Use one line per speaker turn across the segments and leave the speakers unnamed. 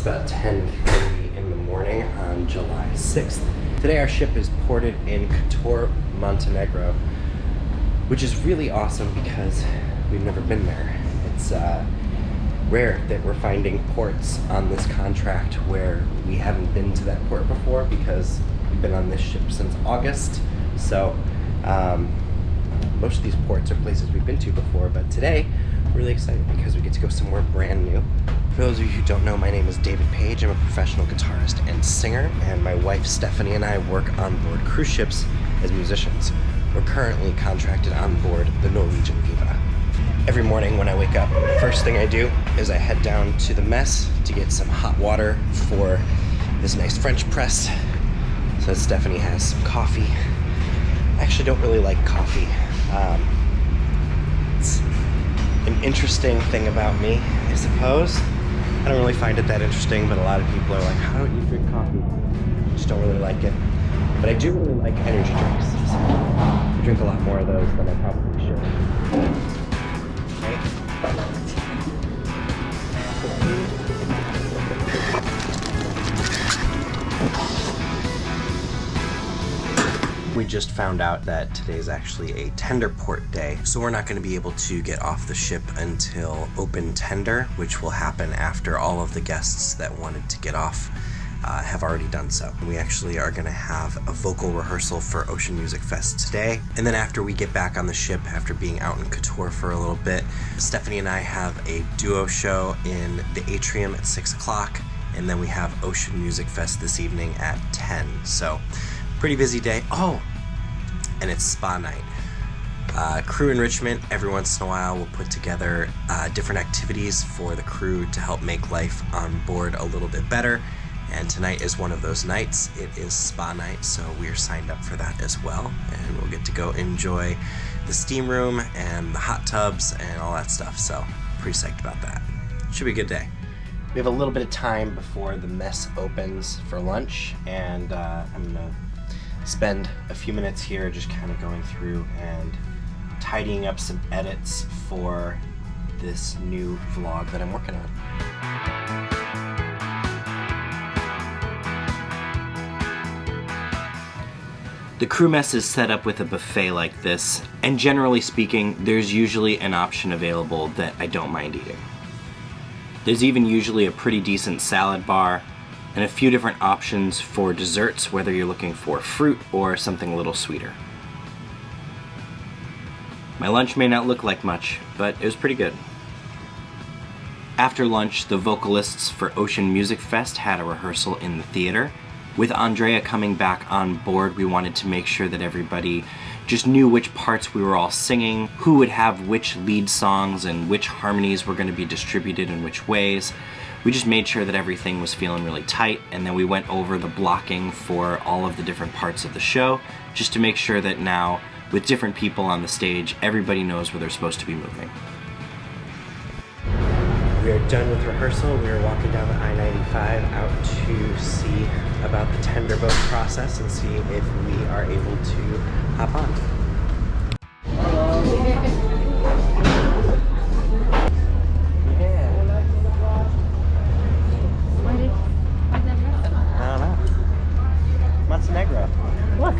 about 10:30 in the morning on July 6th. Today our ship is ported in Kotor, Montenegro, which is really awesome because we've never been there. It's rare that we're finding ports on this contract where we haven't been to that port before because we've been on this ship since August. So most of these ports are places we've been to before, but today we're really excited because we get to go somewhere brand new. For those of you who don't know, my name is David Page. I'm a professional guitarist and singer, and my wife Stephanie and I work on board cruise ships as musicians. We're currently contracted on board the Norwegian Viva. Every morning when I wake up, first thing I do is I head down to the mess to get some hot water for this nice French press so that Stephanie has some coffee. I actually don't really like coffee. It's an interesting thing about me, I suppose. I don't really find it that interesting, but a lot of people are like, how don't you drink coffee? I just don't really like it. But I do really like energy drinks. So I drink a lot more of those than I probably should. We just found out that today is actually a tender port day, so we're not going to be able to get off the ship until open tender, which will happen after all of the guests that wanted to get off have already done so. We actually are going to have a vocal rehearsal for Ocean Music Fest today, and then after we get back on the ship, after being out in Kotor for a little bit, Stephanie and I have a duo show in the Atrium at 6 o'clock, and then we have Ocean Music Fest this evening at 10. So pretty busy day. Oh, and it's spa night. Crew enrichment, every once in a while we'll put together different activities for the crew to help make life on board a little bit better. And tonight is one of those nights. It is spa night, so we are signed up for that as well. And we'll get to go enjoy the steam room and the hot tubs and all that stuff. So pretty psyched about that. Should be a good day. We have a little bit of time before the mess opens for lunch, and I'm gonna spend a few minutes here just kind of going through and tidying up some edits for this new vlog that I'm working on. The crew mess is set up with a buffet like this, and generally speaking, there's usually an option available that I don't mind eating. There's even usually a pretty decent salad bar, and a few different options for desserts, whether you're looking for fruit or something a little sweeter. My lunch may not look like much, but it was pretty good. After lunch, the vocalists for Ocean Music Fest had a rehearsal in the theater. With Andrea coming back on board, we wanted to make sure that everybody just knew which parts we were all singing, who would have which lead songs, and which harmonies were going to be distributed in which ways. We just made sure that everything was feeling really tight, and then we went over the blocking for all of the different parts of the show, just to make sure that now, with different people on the stage, everybody knows where they're supposed to be moving. We are done with rehearsal. We are walking down the I-95 out to see about the tender boat process and see if we are able to hop on. Montenegro. Look.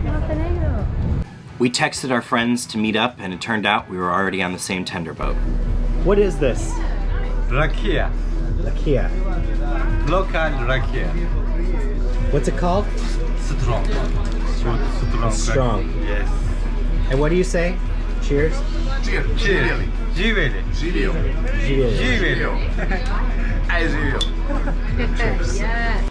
Montenegro. We texted our friends to meet up, and it turned out we were already on the same tender boat. What is this?
Rakia.
Rakia.
Local rakia.
What's it called?
Strong.
Strong.
Yes.
And what do you say? Cheers?
Cheers. Cheers. Żywieli. Żywieli. I żywiel.
Cheers.
Yeah.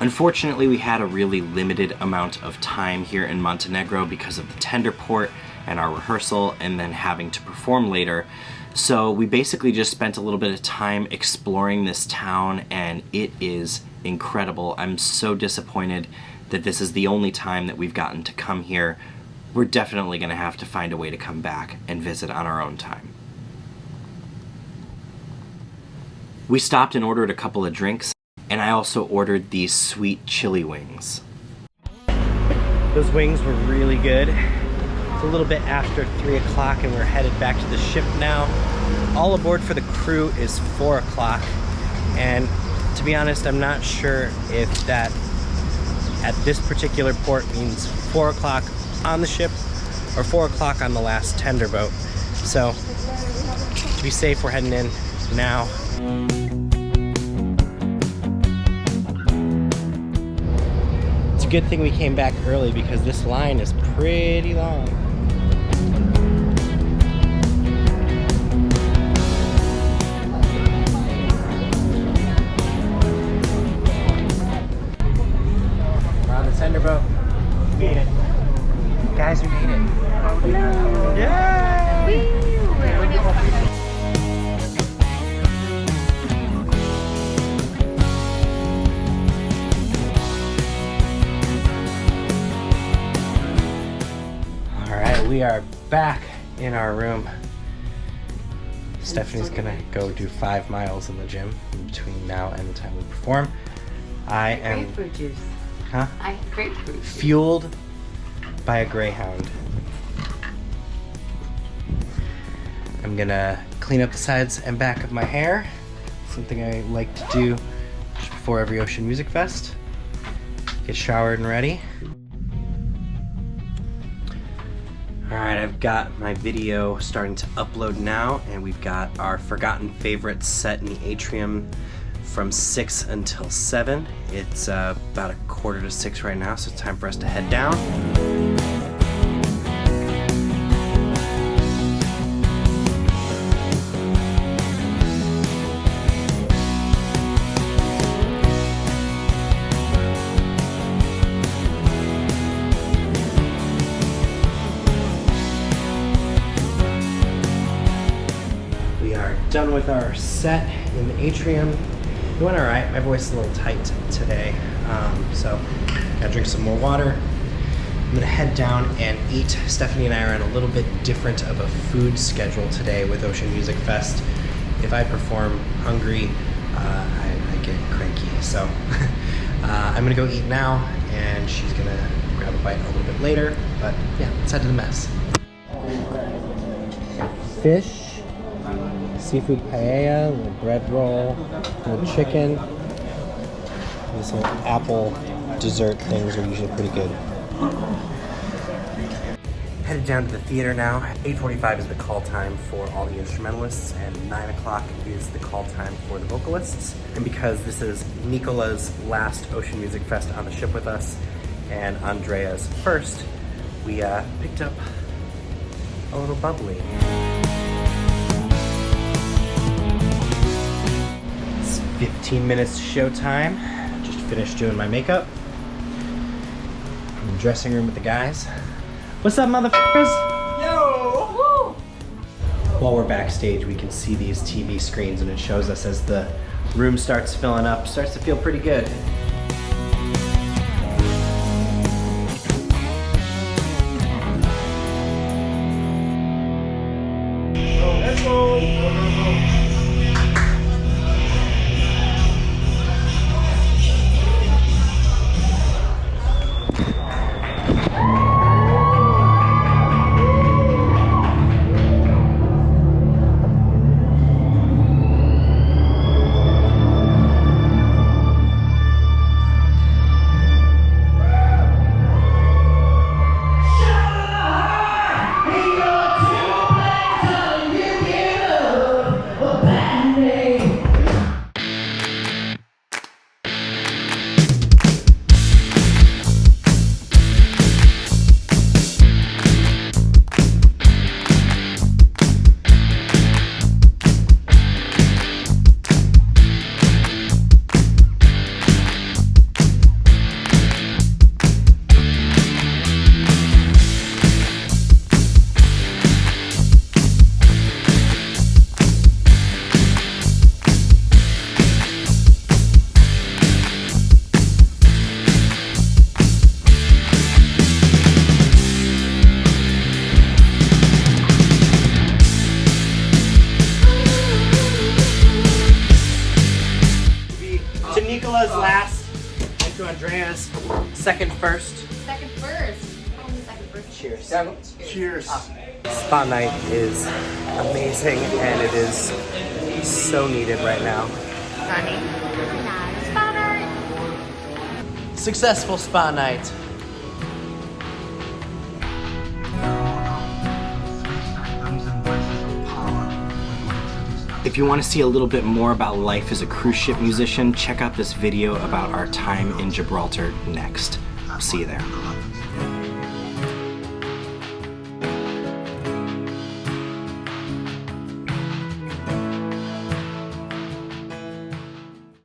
Unfortunately, we had a really limited amount of time here in Montenegro because of the tender port and our rehearsal and then having to perform later. So we basically just spent a little bit of time exploring this town, and it is incredible. I'm so disappointed that this is the only time that we've gotten to come here. We're definitely going to have to find a way to come back and visit on our own time. We stopped and ordered a couple of drinks, and I also ordered these sweet chili wings. Those wings were really good. It's a little bit after 3 o'clock and we're headed back to the ship now. All aboard for the crew is 4 o'clock. And to be honest, I'm not sure if that at this particular port means 4 o'clock on the ship or 4 o'clock on the last tender boat. So to be safe, we're heading in now. It's a good thing we came back early because this line is pretty long. We're on the tender boat. We made it. Guys, we made it.
Hello.
Yay! Alright, we are back in our room. Stephanie's gonna go do 5 miles in the gym in between now and the time we perform. I am
Grapefruit juice.
Huh?
I have grapefruit juice.
Fueled by a greyhound. I'm gonna clean up the sides and back of my hair. Something I like to do just before every Ocean Music Fest. Get showered and ready. Alright, I've got my video starting to upload now, and we've got our Forgotten Favorites set in the Atrium from 6 until 7. It's about 5:45 right now, so it's time for us to head down. We are done with our set in the Atrium. It went alright. My voice is a little tight today, so gotta drink some more water. I'm gonna head down and eat. Stephanie and I are on a little bit different of a food schedule today with Ocean Music Fest. If I perform hungry, I get cranky. So I'm gonna go eat now, and she's gonna grab a bite a little bit later. But yeah, let's head to the mess. Fish. Seafood paella, a little bread roll, a little chicken. These little apple dessert things are usually pretty good. Headed down to the theater now. 8:45 is the call time for all the instrumentalists, and 9 o'clock is the call time for the vocalists. And because this is Nicola's last Ocean Music Fest on the ship with us, and Andrea's first, we picked up a little bubbly. 15 minutes to showtime. Just finished doing my makeup. In the dressing room with the guys. What's up, motherfuckers? Yo! Woo! While we're backstage, we can see these TV screens, and it shows us as the room starts filling up. Starts to feel pretty good. Let's go! Andrea's second first.
Second first. Second first.
Cheers.
Cheers.
Spa night is amazing and it is so needed right now.
Successful spa night.
If you want to see a little bit more about life as a cruise ship musician, check out this video about our time in Gibraltar next. I'll see you there.